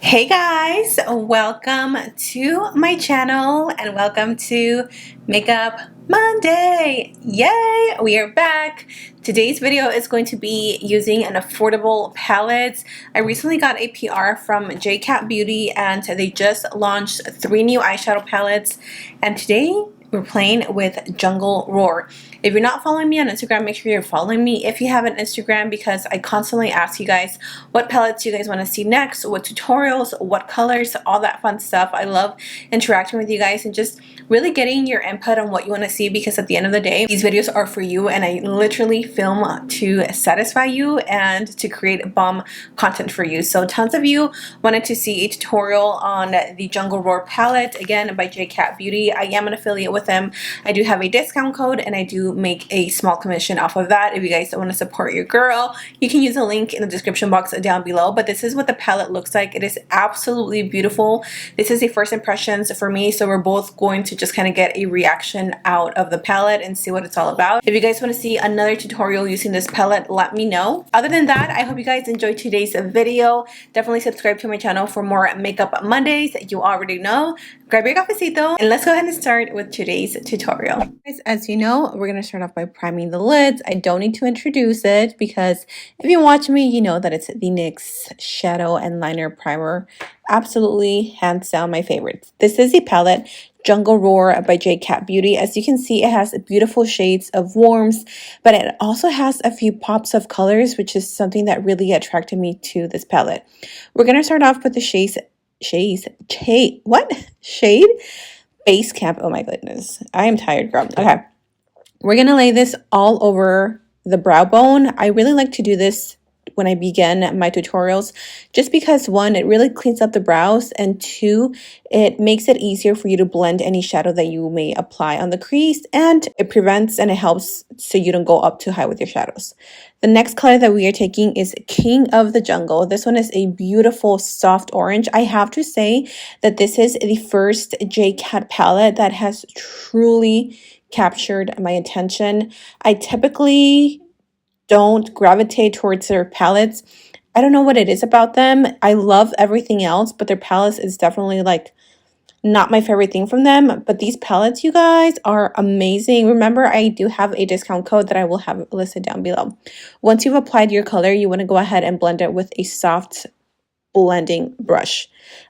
Hey guys, welcome to my channel and welcome to Makeup Monday. Yay, we are back. Today's video is going to be using an affordable palette. I recently got a PR from Cat Beauty and they just launched 3 new eyeshadow palettes, and today we're playing with Jungle Roar. If you're not following me on Instagram, make sure you're following me if you have an Instagram, because I constantly ask you guys what palettes you guys want to see next, what tutorials, what colors, all that fun stuff. I love interacting with you guys and just really getting your input on what you want to see, because at the end of the day, these videos are for you and I literally film to satisfy you and to create bomb content for you. So tons of you wanted to see a tutorial on the Jungle Roar palette, again by Cat Beauty. I am an affiliate with them. I do have a discount code and I do make a small commission off of that. If you guys want to support your girl, you can use a link in the description box down below. But this is what the palette looks like. It is absolutely beautiful. This is a first impressions for me, so we're both going to just kind of get a reaction out of the palette and see what it's all about. If you guys want to see another tutorial using this palette, let me know. Other than that, I hope you guys enjoyed today's video. Definitely subscribe to my channel for more Makeup Mondays. You already know. Grab your cafecito and let's go ahead and start with today's tutorial. As you know, we're going to start off by priming the lids. I don't need to introduce it because if you watch me, you know that it's the NYX Shadow and Liner Primer. Absolutely, hands down, my favorite. This is the palette Jungle Roar by Cat Beauty. As you can see, it has beautiful shades of warms, but it also has a few pops of colors, which is something that really attracted me to this palette. We're going to start off with the shade base camp. Oh my goodness, I am tired, girl. Okay, we're gonna lay this all over the brow bone. I really like to do this when I begin my tutorials, just because one, it really cleans up the brows, and two, it makes it easier for you to blend any shadow that you may apply on the crease, and it prevents and it helps so you don't go up too high with your shadows. The next color that we are taking is King of the Jungle. This one is a beautiful soft orange. I have to say that this is the first Cat palette that has truly captured my attention. I typically don't gravitate towards their palettes. I don't know what it is about them. I love everything else, but their palettes is definitely like not my favorite thing from them. But these palettes, you guys, are amazing. Remember, I do have a discount code that I will have listed down below. Once you've applied your color, you want to go ahead and blend it with a soft blending brush.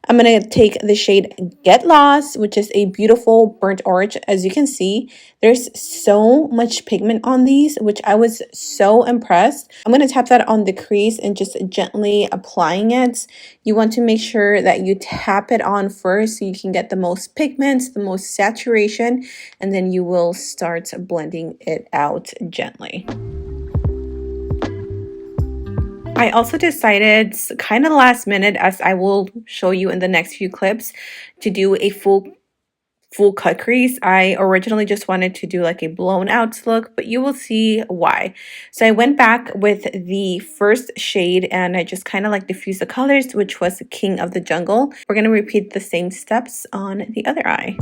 I'm going to take the shade Get Lost, which is a beautiful burnt orange. As you can see, there's so much pigment on these, which I was so impressed. I'm going to tap that on the crease and just gently applying it. You want to make sure that you tap it on first so you can get the most pigments, the most saturation, and then you will start blending it out gently. I also decided kind of last minute, as I will show you in the next few clips, to do a full cut crease. I originally just wanted to do like a blown out look, but you will see why. So I went back with the first shade and I just kind of like diffused the colors, which was King of the Jungle. We're going to repeat the same steps on the other eye.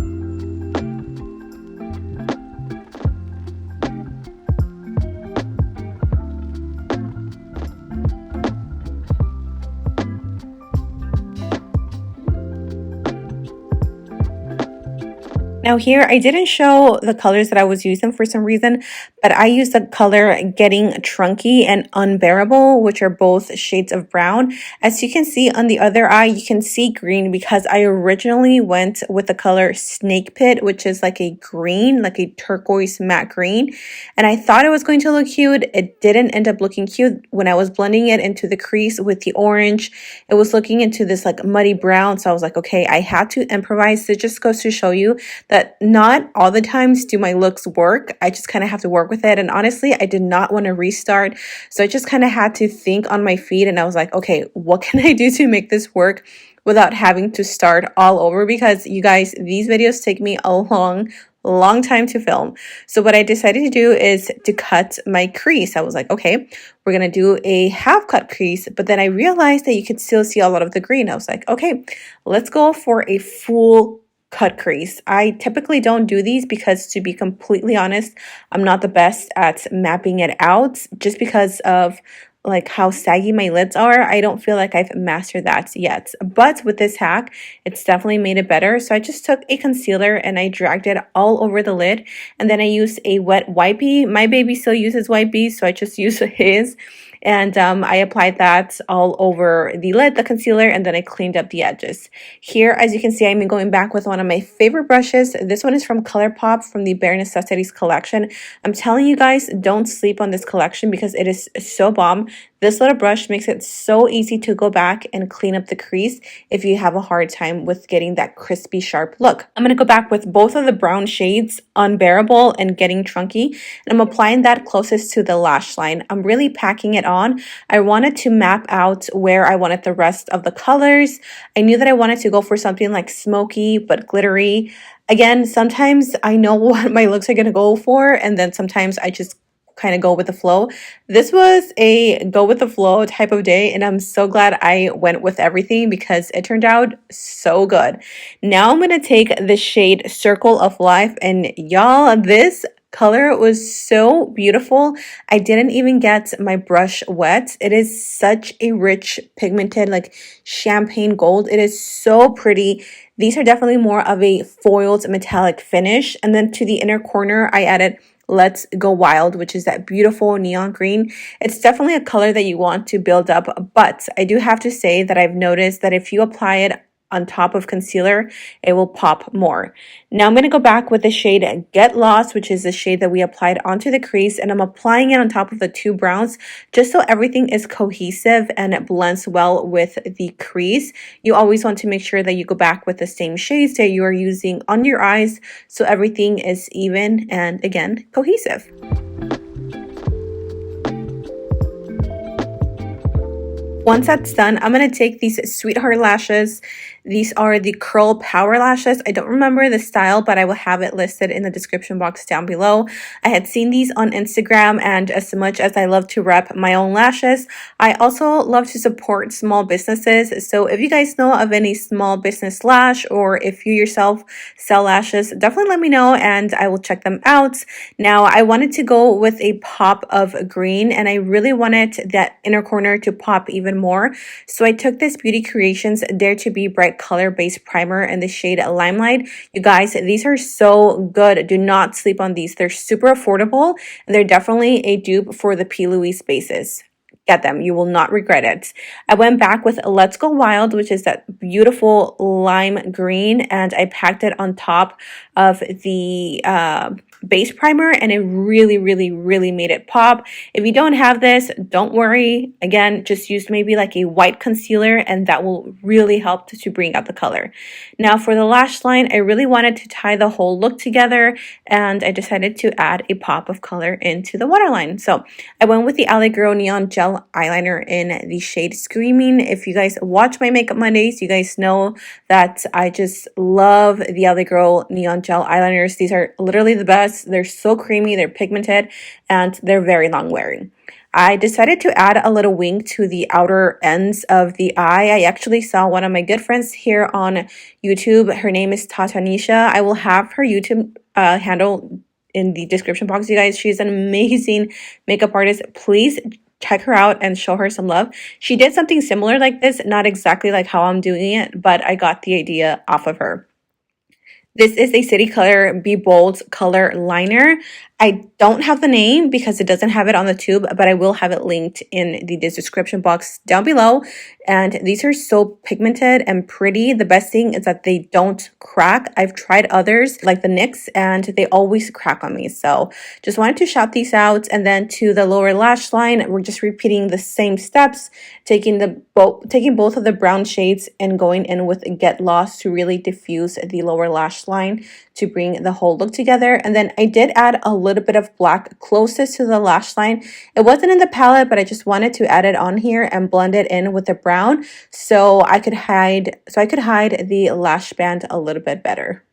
Now here, I didn't show the colors that I was using for some reason, but I used the color Getting Trunky and Unbearable, which are both shades of brown. As you can see on the other eye, you can see green because I originally went with the color Snake Pit, which is like a green, like a turquoise matte green. And I thought it was going to look cute. It didn't end up looking cute. When I was blending it into the crease with the orange, it was looking into this like muddy brown. So I was like, okay, I had to improvise. It just goes to show you that not all the times do my looks work. I just kind of have to work with it. And honestly, I did not want to restart. So I just kind of had to think on my feet. And I was like, okay, what can I do to make this work without having to start all over? Because you guys, these videos take me a long time to film. So what I decided to do is to cut my crease. I was like, okay, we're going to do a half cut crease. But then I realized that you could still see a lot of the green. I was like, okay, let's go for a full cut crease. I typically don't do these because, to be completely honest, I'm not the best at mapping it out, just because of like how saggy my lids are. I don't feel like I've mastered that yet. But with this hack, it's definitely made it better. So I just took a concealer and I dragged it all over the lid. And then I used a wet wipey. My baby still uses wipey, so I just used his. And I applied that all over the lid, the concealer, and then I cleaned up the edges. Here, as you can see, I'm going back with one of my favorite brushes. This one is from ColourPop from the Bare Necessities collection. I'm telling you guys, don't sleep on this collection because it is so bomb. This little brush makes it so easy to go back and clean up the crease if you have a hard time with getting that crispy, sharp look. I'm going to go back with both of the brown shades, Unbearable and Getting Chunky, and I'm applying that closest to the lash line. I'm really packing it on. I wanted to map out where I wanted the rest of the colors. I knew that I wanted to go for something like smoky but glittery. Again, sometimes I know what my looks are going to go for, and then sometimes I just kind of go with the flow. This was a go with the flow type of day, and I'm so glad I went with everything because it turned out so good. Now I'm going to take the shade Circle of Life, and y'all, this color was so beautiful. I didn't even get my brush wet. It is such a rich pigmented like champagne gold. It is so pretty. These are definitely more of a foiled metallic finish. And then to the inner corner, I added Let's Go Wild, which is that beautiful neon green. It's definitely a color that you want to build up, but I do have to say that I've noticed that if you apply it on top of concealer, it will pop more. Now I'm going to go back with the shade Get Lost, which is the shade that we applied onto the crease, and I'm applying it on top of the two browns just so everything is cohesive and it blends well with the crease. You always want to make sure that you go back with the same shades that you are using on your eyes so everything is even and again cohesive. Once that's done, I'm going to take these Sweetheart lashes. These are the Curl Power Lashes. I don't remember the style, but I will have it listed in the description box down below. I had seen these on Instagram, and as much as I love to rep my own lashes, I also love to support small businesses. So if you guys know of any small business lash, or if you yourself sell lashes, definitely let me know and I will check them out. Now, I wanted to go with a pop of green, and I really wanted that inner corner to pop even more. So I took this Beauty Creations Dare to Be Bright color base primer in the shade Limelight. You guys, these are so good. Do not sleep on these. They're super affordable, and they're definitely a dupe for the P. Louise bases. Get them. You will not regret it. I went back with Let's Go Wild, which is that beautiful lime green, and I packed it on top of the base primer, and it really made it pop. If you don't have this, don't worry. Again, just use maybe like a white concealer, and that will really help to bring out the color. Now for the lash line, I really wanted to tie the whole look together, and I decided to add a pop of color into the waterline. So I went with the LA Girl Neon Gel Eyeliner in the shade Screaming. If you guys watch my Makeup Mondays, you guys know that I just love the LA Girl Neon Gel Eyeliners. These are literally the best. They're so creamy, they're pigmented, and they're very long wearing. I decided to add a little wing to the outer ends of the eye. I actually saw one of my good friends here on YouTube. Her name is Tatanisha. I will have her YouTube handle in the description box, you guys. She's an amazing makeup artist. Please check her out and show her some love. She did something similar like this, not exactly like how I'm doing it, but I got the idea off of her. This is a City Color Be Bold color liner. I don't have the name because it doesn't have it on the tube, but I will have it linked in the description box down below. And these are so pigmented and pretty. The best thing is that they don't crack. I've tried others like the NYX and they always crack on me. So just wanted to shout these out. And then to the lower lash line, we're just repeating the same steps, taking both of the brown shades and going in with Get Lost to really diffuse the lower lash line to bring the whole look together. And then I did add a little bit of black closest to the lash line. It wasn't in the palette, but I just wanted to add it on here and blend it in with the brown so I could hide the lash band a little bit better.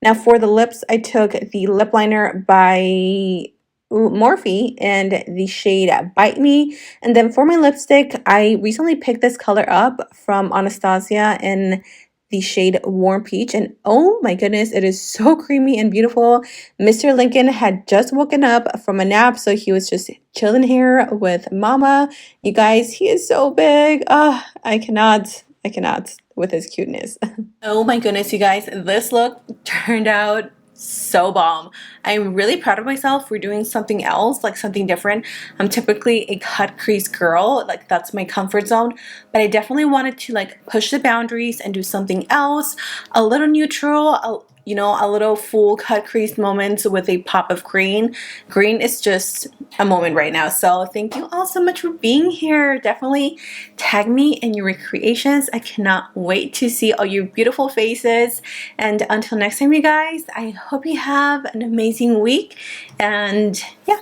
Now for the lips, I took the lip liner by Morphe and the shade Bite Me. And then for my lipstick, I recently picked this color up from Anastasia in the shade Warm Peach, and oh my goodness, it is so creamy and beautiful. Mr. Lincoln had just woken up from a nap, so he was just chilling here with Mama. You guys, he is so big. I cannot with his cuteness. Oh my goodness, you guys, this look turned out so bomb. I'm really proud of myself for doing something else, like something different. I'm typically a cut crease girl, like that's my comfort zone, but I definitely wanted to like push the boundaries and do something else, a little neutral, you know, a little full cut crease moments with a pop of green. Green is just a moment right now. So thank you all so much for being here. Definitely tag me in your recreations. I cannot wait to see all your beautiful faces. And until next time, you guys, I hope you have an amazing week. And yeah,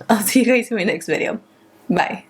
I'll see you guys in my next video. Bye.